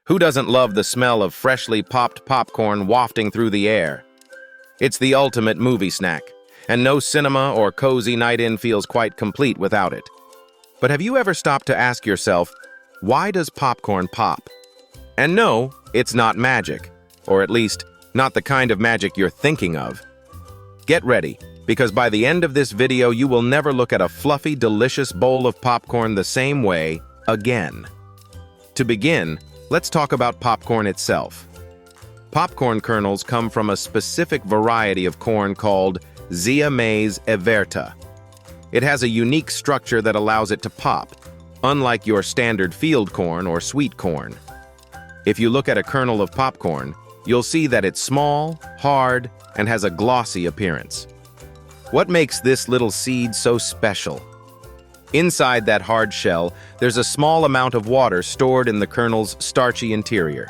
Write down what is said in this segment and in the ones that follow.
Who doesn't love the smell of freshly popped popcorn wafting through the air? It's the ultimate movie snack, and no cinema or cozy night-in feels quite complete without it. But have you ever stopped to ask yourself, why does popcorn pop? And no, it's not magic, or at least, not the kind of magic you're thinking of. Get ready, because by the end of this video you will never look at a fluffy, delicious bowl of popcorn the same way again. To begin, let's talk about popcorn itself. Popcorn kernels come from a specific variety of corn called Zea mays everta. It has a unique structure that allows it to pop, unlike your standard field corn or sweet corn. If you look at a kernel of popcorn, you'll see that it's small, hard, and has a glossy appearance. What makes this little seed so special? Inside that hard shell, there's a small amount of water stored in the kernel's starchy interior.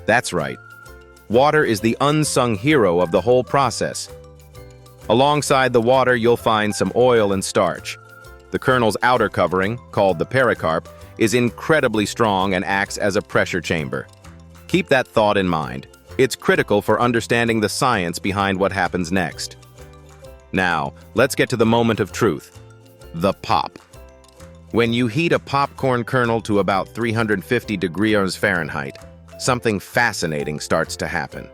That's right. Water is the unsung hero of the whole process. Alongside the water, you'll find some oil and starch. The kernel's outer covering, called the pericarp, is incredibly strong and acts as a pressure chamber. Keep that thought in mind. It's critical for understanding the science behind what happens next. Now, let's get to the moment of truth. The pop. When you heat a popcorn kernel to about 350 degrees Fahrenheit, something fascinating starts to happen.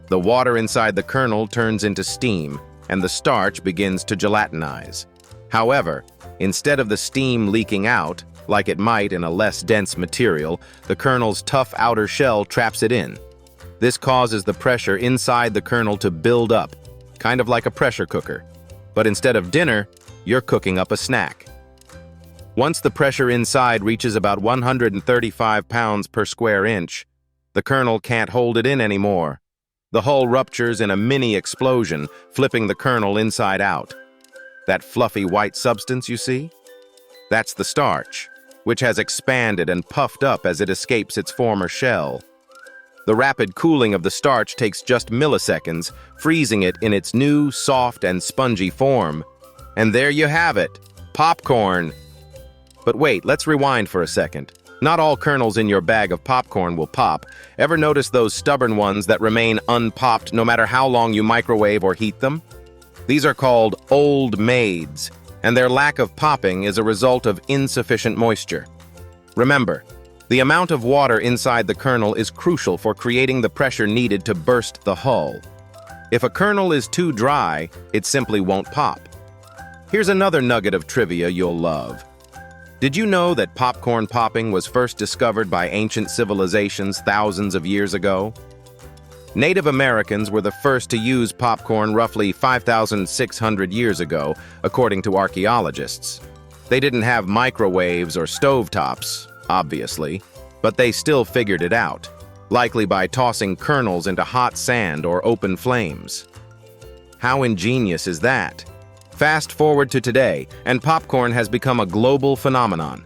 The water inside the kernel turns into steam, and the starch begins to gelatinize. However, instead of the steam leaking out, like it might in a less dense material, the kernel's tough outer shell traps it in. This causes the pressure inside the kernel to build up, kind of like a pressure cooker. But instead of dinner, you're cooking up a snack. Once the pressure inside reaches about 135 pounds per square inch, the kernel can't hold it in anymore. The hull ruptures in a mini explosion, flipping the kernel inside out. That fluffy white substance you see? That's the starch, which has expanded and puffed up as it escapes its former shell. The rapid cooling of the starch takes just milliseconds, freezing it in its new, soft, and spongy form. And there you have it, popcorn. But wait, let's rewind for a second. Not all kernels in your bag of popcorn will pop. Ever notice those stubborn ones that remain unpopped no matter how long you microwave or heat them? These are called old maids, and their lack of popping is a result of insufficient moisture. Remember, the amount of water inside the kernel is crucial for creating the pressure needed to burst the hull. If a kernel is too dry, it simply won't pop. Here's another nugget of trivia you'll love. Did you know that popcorn popping was first discovered by ancient civilizations thousands of years ago? Native Americans were the first to use popcorn roughly 5,600 years ago, according to archaeologists. They didn't have microwaves or stovetops, obviously, but they still figured it out, likely by tossing kernels into hot sand or open flames. How ingenious is that? Fast forward to today, and popcorn has become a global phenomenon.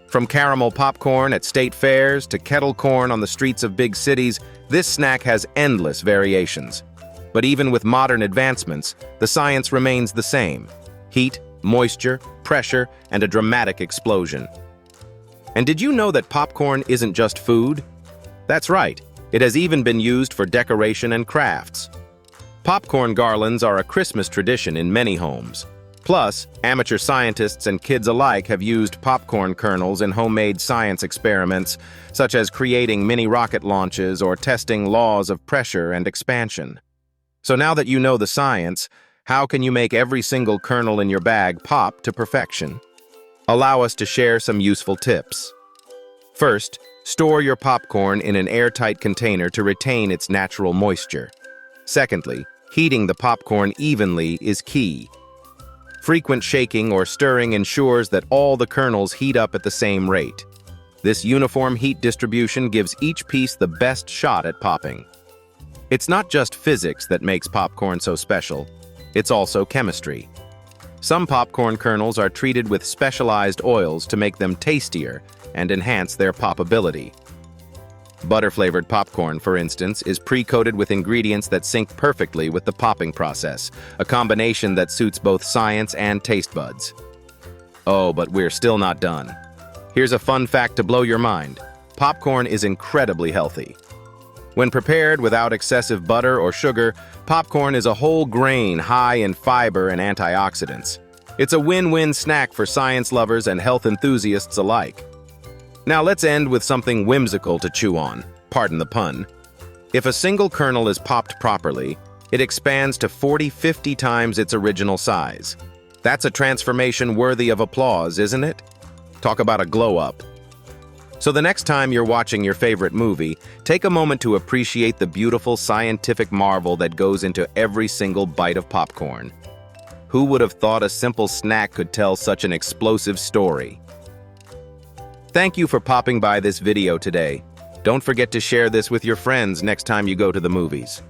From caramel popcorn at state fairs to kettle corn on the streets of big cities, this snack has endless variations. But even with modern advancements, the science remains the same: heat, moisture, pressure, and a dramatic explosion. And did you know that popcorn isn't just food? That's right, it has even been used for decoration and crafts. Popcorn garlands are a Christmas tradition in many homes. Plus, amateur scientists and kids alike have used popcorn kernels in homemade science experiments, such as creating mini rocket launches or testing laws of pressure and expansion. So now that you know the science, how can you make every single kernel in your bag pop to perfection? Allow us to share some useful tips. First, store your popcorn in an airtight container to retain its natural moisture. Secondly, heating the popcorn evenly is key. Frequent shaking or stirring ensures that all the kernels heat up at the same rate. This uniform heat distribution gives each piece the best shot at popping. It's not just physics that makes popcorn so special, it's also chemistry. Some popcorn kernels are treated with specialized oils to make them tastier and enhance their poppability. Butter-flavored popcorn, for instance, is pre-coated with ingredients that sync perfectly with the popping process, a combination that suits both science and taste buds. Oh, but we're still not done. Here's a fun fact to blow your mind. popcorn is incredibly healthy. When prepared without excessive butter or sugar, popcorn is a whole grain high in fiber and antioxidants. It's a win-win snack for science lovers and health enthusiasts alike. Now let's end with something whimsical to chew on, pardon the pun. If a single kernel is popped properly, it expands to 40-50 times its original size. That's a transformation worthy of applause, isn't it? Talk about a glow-up. So the next time you're watching your favorite movie, take a moment to appreciate the beautiful scientific marvel that goes into every single bite of popcorn. Who would have thought a simple snack could tell such an explosive story? Thank you for popping by this video today. Don't forget to share this with your friends next time you go to the movies.